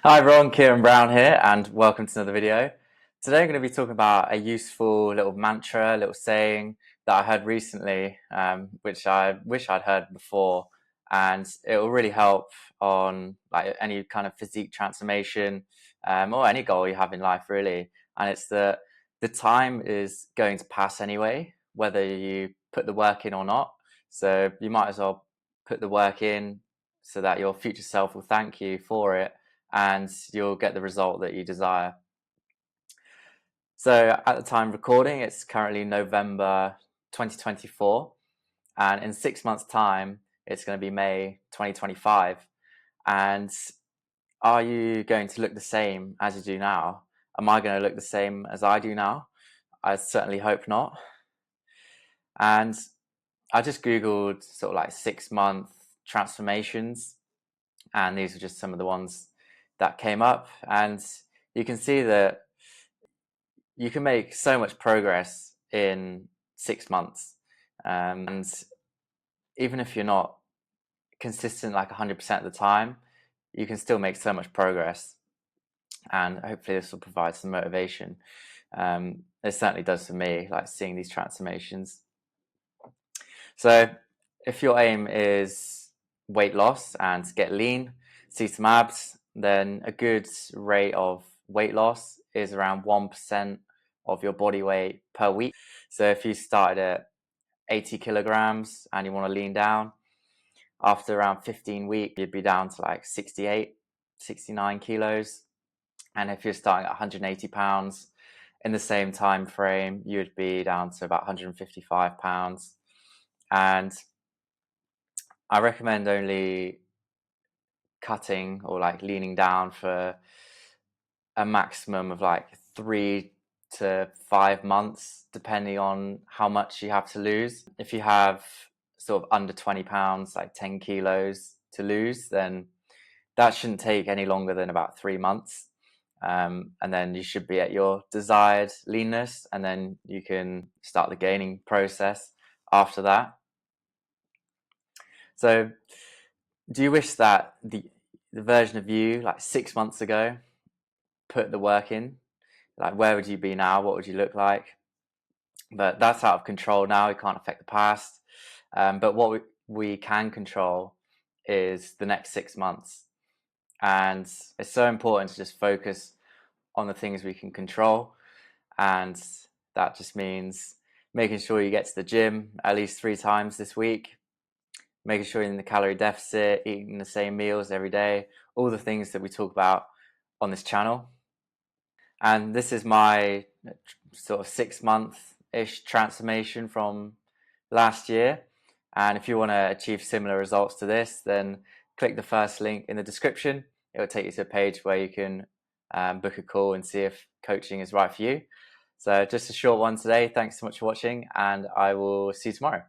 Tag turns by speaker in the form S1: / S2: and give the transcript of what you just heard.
S1: Hi everyone, Kieran Brown here, and welcome to another video. Today I'm going to be talking about a useful little mantra, little saying that I heard recently, which I wish I'd heard before, and it will really help on like any kind of physique transformation, or any goal you have in life, really. And it's that the time is going to pass anyway, whether you put the work in or not. So you might as well put the work in so that your future self will thank you for it and you'll get the result that you desire. So at the time of recording, it's currently November 2024, and in 6 months' time, it's going to be May 2025. And are you going to look the same as you do now? Am I going to look the same as I do now? I certainly hope not. And I just Googled sort of like 6 month transformations, and these are just some of the ones that came up. And you can see that you can make so much progress in 6 months. And even if you're not consistent like 100% of the time, you can still make so much progress. And hopefully, this will provide some motivation. It certainly does for me, like seeing these transformations. So, if your aim is weight loss and to get lean, see some abs, then a good rate of weight loss is around 1% of your body weight per week. So, if you started at 80 kilograms and you want to lean down, after around 15 weeks, you'd be down to like 68, 69 kilos. And if you're starting at 180 pounds in the same time frame, you would be down to about 155 pounds. And I recommend only cutting or like leaning down for a maximum of like 3 to 5 months, depending on how much you have to lose. If you have sort of under 20 pounds, like 10 kilos to lose, then that shouldn't take any longer than about 3 months. And then you should be at your desired leanness, and then you can start the gaining process after that. So, do you wish that the version of you like 6 months ago put the work in? Like, where would you be now? What would you look like? But that's out of control now. We can't affect the past. But what we can control is the next 6 months. And it's so important to just focus on the things we can control. And that just means making sure you get to the gym at least 3 times this week, making sure you're in the calorie deficit, eating the same meals every day, all the things that we talk about on this channel. And this is my sort of 6 month-ish transformation from last year. And if you want to achieve similar results to this, then click the first link in the description. It will take you to a page where you can book a call and see if coaching is right for you. So just a short one today. Thanks so much for watching, and I will see you tomorrow.